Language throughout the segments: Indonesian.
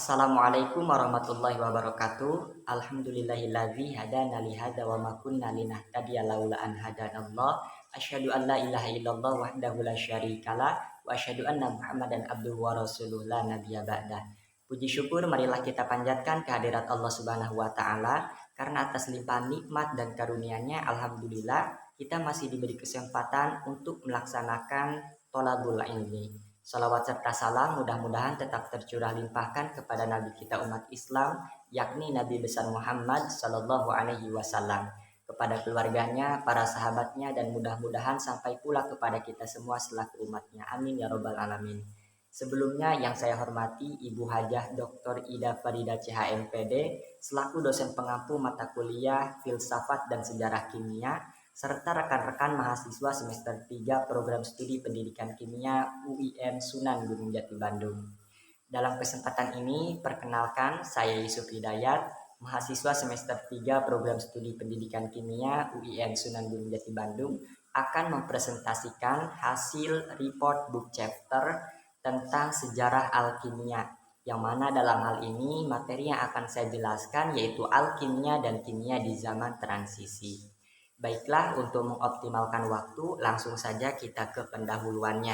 Assalamualaikum warahmatullahi wabarakatuh. Alhamdulillahilladzi hadana li hadza wa ma kunna linahtadiya laula an hadanallah. Asyhadu an la ilaha illallah wahdahu la syarikalah wa asyhadu anna Muhammadan abduhu wa rasuluh la nabiyya ba'dah. Puji syukur marilah kita panjatkan kehadirat Allah Subhanahu wa taala karena atas limpahan nikmat dan karunia-Nya alhamdulillah kita masih diberi kesempatan untuk melaksanakan thalabul ilmi. Salawat serta salam mudah-mudahan tetap tercurah limpahkan kepada Nabi kita umat Islam, yakni Nabi besar Muhammad Sallallahu Alaihi Wasallam, kepada keluarganya, para sahabatnya, dan mudah-mudahan sampai pula kepada kita semua selaku umatnya. Amin ya robbal alamin. Sebelumnya yang saya hormati Ibu Hajah Dr. Ida Farida CHMPD selaku dosen pengampu mata kuliah Filsafat dan Sejarah Kimia serta rekan-rekan mahasiswa semester 3 program studi pendidikan kimia UIN Sunan Gunung Jati Bandung. Dalam kesempatan ini, perkenalkan saya Yusuf Hidayat, mahasiswa semester 3 program studi pendidikan kimia UIN Sunan Gunung Jati Bandung akan mempresentasikan hasil report book chapter tentang sejarah alkimia, yang mana dalam hal ini materi yang akan saya jelaskan yaitu alkimia dan kimia di zaman transisi. Baiklah, untuk mengoptimalkan waktu, langsung saja kita ke pendahuluannya,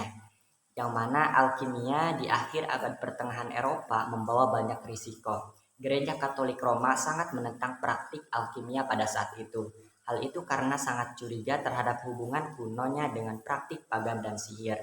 yang mana alkimia di akhir abad pertengahan Eropa membawa banyak risiko. Gereja Katolik Roma sangat menentang praktik alkimia pada saat itu. Hal itu karena sangat curiga terhadap hubungan kunonya dengan praktik pagan dan sihir.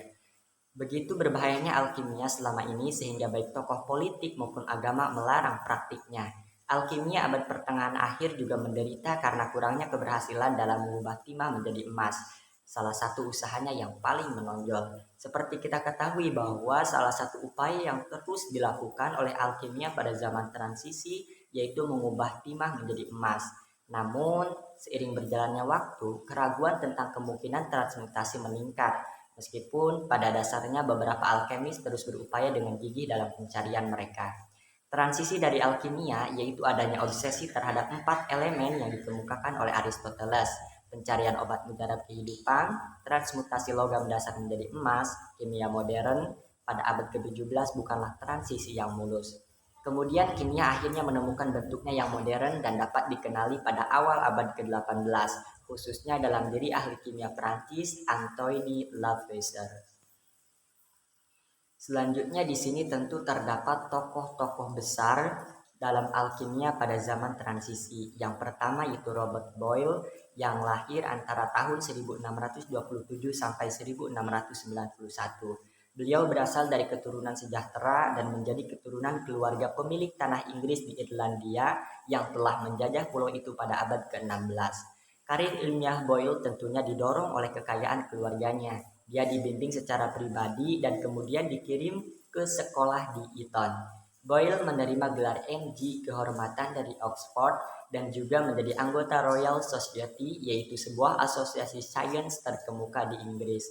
Begitu berbahayanya alkimia selama ini sehingga baik tokoh politik maupun agama melarang praktiknya. Alkimia abad pertengahan akhir juga menderita karena kurangnya keberhasilan dalam mengubah timah menjadi emas. Salah satu usahanya yang paling menonjol. Seperti kita ketahui bahwa salah satu upaya yang terus dilakukan oleh alkimia pada zaman transisi yaitu mengubah timah menjadi emas. Namun, seiring berjalannya waktu, keraguan tentang kemungkinan transmutasi meningkat. Meskipun pada dasarnya beberapa alkemis terus berupaya dengan gigih dalam pencarian mereka. Transisi dari alkimia yaitu adanya obsesi terhadap 4 elemen yang dikemukakan oleh Aristoteles, pencarian obat mujarab kehidupan, transmutasi logam dasar menjadi emas, kimia modern pada abad ke-17 bukanlah transisi yang mulus. Kemudian kimia akhirnya menemukan bentuknya yang modern dan dapat dikenali pada awal abad ke-18, khususnya dalam diri ahli kimia Prancis Antoine Lavoisier. Selanjutnya di sini tentu terdapat tokoh-tokoh besar dalam alkimia pada zaman transisi. Yang pertama yaitu Robert Boyle yang lahir antara tahun 1627 sampai 1691. Beliau berasal dari keturunan sejahtera dan menjadi keturunan keluarga pemilik tanah Inggris di Irlandia yang telah menjajah pulau itu pada abad ke-16. Karir ilmiah Boyle tentunya didorong oleh kekayaan keluarganya. Dia dibimbing secara pribadi dan kemudian dikirim ke sekolah di Eton. Boyle menerima gelar MG kehormatan dari Oxford dan juga menjadi anggota Royal Society, yaitu sebuah asosiasi sains terkemuka di Inggris.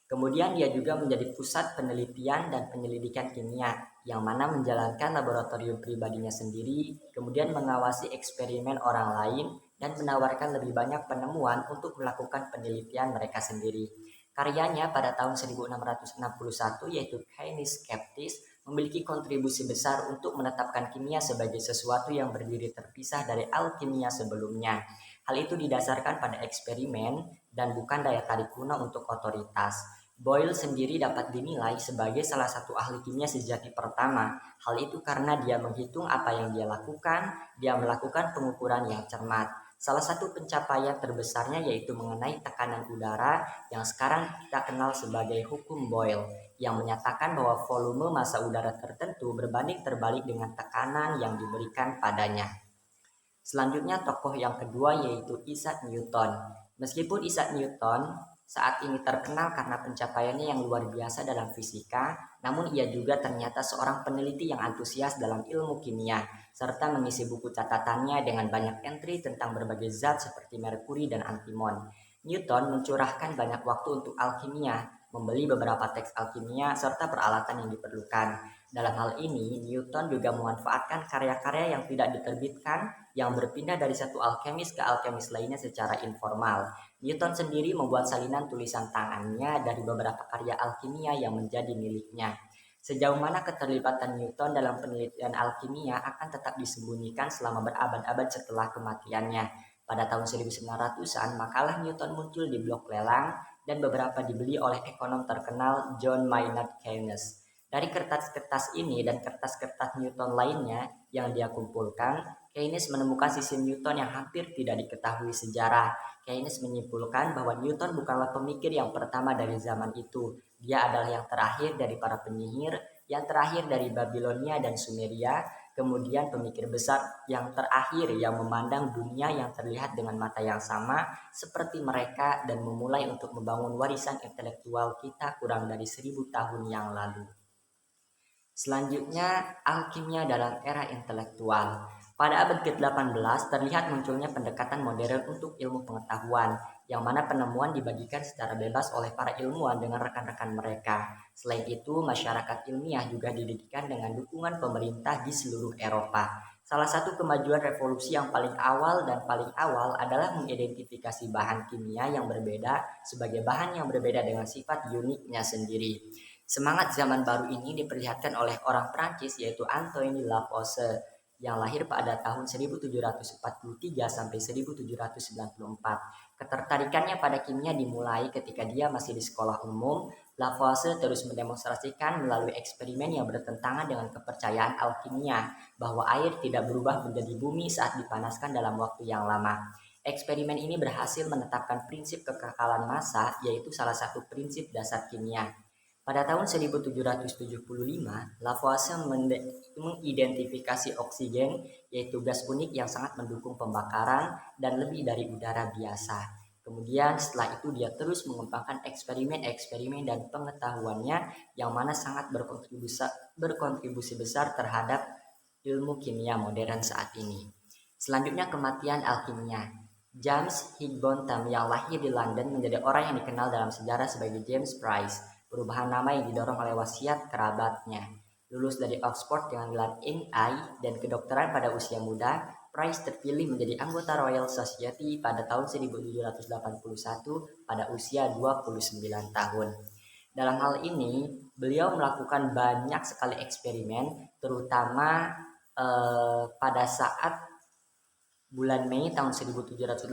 Kemudian dia juga menjadi pusat penelitian dan penyelidikan kimia, yang mana menjalankan laboratorium pribadinya sendiri, kemudian mengawasi eksperimen orang lain, dan menawarkan lebih banyak penemuan untuk melakukan penelitian mereka sendiri. Karyanya pada tahun 1661 yaitu Kainis Skeptis memiliki kontribusi besar untuk menetapkan kimia sebagai sesuatu yang berdiri terpisah dari alkimia sebelumnya. Hal itu didasarkan pada eksperimen dan bukan daya tarik kuno untuk otoritas. Boyle sendiri dapat dinilai sebagai salah satu ahli kimia sejati pertama. Hal itu karena dia menghitung apa yang dia lakukan, dia melakukan pengukuran yang cermat. Salah satu pencapaian terbesarnya yaitu mengenai tekanan udara yang sekarang kita kenal sebagai hukum Boyle, yang menyatakan bahwa volume massa udara tertentu berbanding terbalik dengan tekanan yang diberikan padanya. Selanjutnya tokoh yang kedua yaitu Isaac Newton. Meskipun Isaac Newton saat ini terkenal karena pencapaiannya yang luar biasa dalam fisika, namun ia juga ternyata seorang peneliti yang antusias dalam ilmu kimia, serta mengisi buku catatannya dengan banyak entry tentang berbagai zat seperti merkuri dan antimon. Newton mencurahkan banyak waktu untuk alkimia, membeli beberapa teks alkimia, serta peralatan yang diperlukan. Dalam hal ini, Newton juga memanfaatkan karya-karya yang tidak diterbitkan yang berpindah dari satu alkemis ke alkemis lainnya secara informal. Newton sendiri membuat salinan tulisan tangannya dari beberapa karya alkimia yang menjadi miliknya. Sejauh mana keterlibatan Newton dalam penelitian alkimia akan tetap disembunyikan selama berabad-abad setelah kematiannya. Pada tahun 1900-an, makalah Newton muncul di blog lelang dan beberapa dibeli oleh ekonom terkenal John Maynard Keynes. Dari kertas-kertas ini dan kertas-kertas Newton lainnya yang dia kumpulkan, Keynes menemukan sisi Newton yang hampir tidak diketahui sejarah. Keynes menyimpulkan bahwa Newton bukanlah pemikir yang pertama dari zaman itu. Dia adalah yang terakhir dari para penyihir, yang terakhir dari Babilonia dan Sumeria, kemudian pemikir besar yang terakhir yang memandang dunia yang terlihat dengan mata yang sama seperti mereka dan memulai untuk membangun warisan intelektual kita kurang dari 1000 tahun yang lalu. Selanjutnya, alkimia dalam era intelektual. Pada abad ke-18 terlihat munculnya pendekatan modern untuk ilmu pengetahuan, yang mana penemuan dibagikan secara bebas oleh para ilmuwan dengan rekan-rekan mereka. Selain itu, masyarakat ilmiah juga didirikan dengan dukungan pemerintah di seluruh Eropa. Salah satu kemajuan revolusi yang paling awal adalah mengidentifikasi bahan kimia yang berbeda sebagai bahan yang berbeda dengan sifat uniknya sendiri. Semangat zaman baru ini diperlihatkan oleh orang Prancis yaitu Antoine Lavoisier yang lahir pada tahun 1743 sampai 1794. Ketertarikannya pada kimia dimulai ketika dia masih di sekolah umum. Lavoisier terus mendemonstrasikan melalui eksperimen yang bertentangan dengan kepercayaan alkimia bahwa air tidak berubah menjadi bumi saat dipanaskan dalam waktu yang lama. Eksperimen ini berhasil menetapkan prinsip kekekalan massa, yaitu salah satu prinsip dasar kimia. Pada tahun 1775, Lavoisier mengidentifikasi oksigen, yaitu gas unik yang sangat mendukung pembakaran dan lebih dari udara biasa. Kemudian setelah itu dia terus mengembangkan eksperimen-eksperimen dan pengetahuannya yang mana sangat berkontribusi besar terhadap ilmu kimia modern saat ini. Selanjutnya kematian alkimia. James Higginbotham yang lahir di London menjadi orang yang dikenal dalam sejarah sebagai James Price. Perubahan nama yang didorong oleh wasiat kerabatnya. Lulus dari Oxford dengan gelar MI dan kedokteran pada usia muda, Price terpilih menjadi anggota Royal Society pada tahun 1781 pada usia 29 tahun. Dalam hal ini, beliau melakukan banyak sekali eksperimen, terutama pada saat bulan Mei tahun 1782,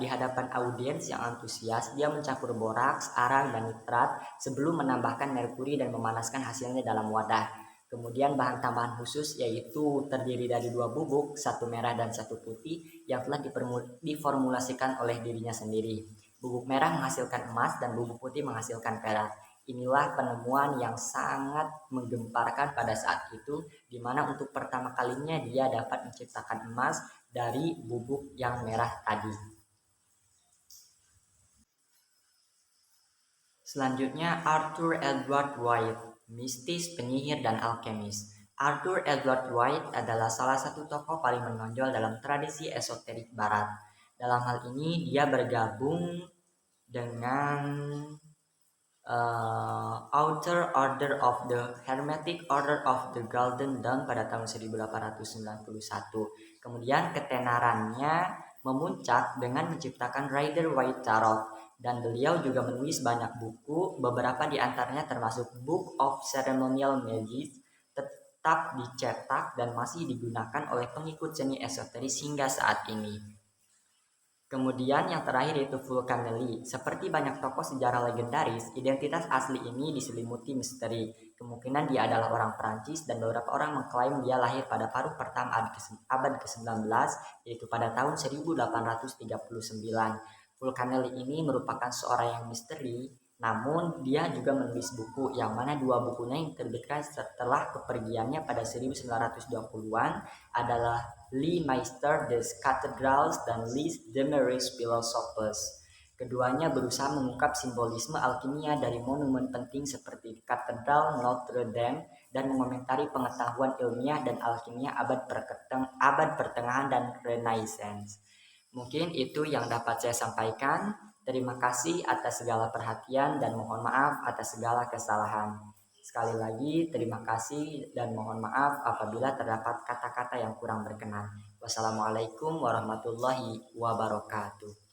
di hadapan audiens yang antusias, dia mencampur boraks, arang, dan nitrat sebelum menambahkan merkuri dan memanaskan hasilnya dalam wadah. Kemudian bahan tambahan khusus yaitu terdiri dari 2 bubuk, 1 merah dan 1 putih yang telah diformulasikan oleh dirinya sendiri. Bubuk merah menghasilkan emas dan bubuk putih menghasilkan perak. Inilah penemuan yang sangat menggemparkan pada saat itu, di mana untuk pertama kalinya dia dapat menciptakan emas dari bubuk yang merah tadi. Selanjutnya Arthur Edward White, mistis, penyihir, dan alkemis. Arthur Edward White adalah salah satu tokoh paling menonjol dalam tradisi esoterik barat. Dalam hal ini dia bergabung dengan Outer Order of the Hermetic Order of the Golden Dawn pada tahun 1891. Kemudian ketenarannya memuncak dengan menciptakan Rider Waite Tarot, dan beliau juga menulis banyak buku, beberapa di antaranya termasuk Book of Ceremonial Magic, tetap dicetak dan masih digunakan oleh pengikut seni esoteris hingga saat ini. Kemudian yang terakhir yaitu Fulcanelli. Seperti banyak tokoh sejarah legendaris, identitas asli ini diselimuti misteri. Kemungkinan dia adalah orang Prancis dan beberapa orang mengklaim dia lahir pada paruh pertama abad ke-19, yaitu pada tahun 1839. Fulcanelli ini merupakan seorang yang misteri, namun dia juga menulis buku yang mana 2 bukunya yang terbitkan setelah kepergiannya pada 1920-an adalah Lee Meister des Cathedrals dan Les Demeures Philosophers. Keduanya berusaha mengungkap simbolisme alkimia dari monumen penting seperti Katedral Notre Dame dan mengomentari pengetahuan ilmiah dan alkimia abad pertengahan dan Renaissance. Mungkin itu yang dapat saya sampaikan. Terima kasih atas segala perhatian dan mohon maaf atas segala kesalahan. Sekali lagi terima kasih dan mohon maaf apabila terdapat kata-kata yang kurang berkenan. Wassalamualaikum warahmatullahi wabarakatuh.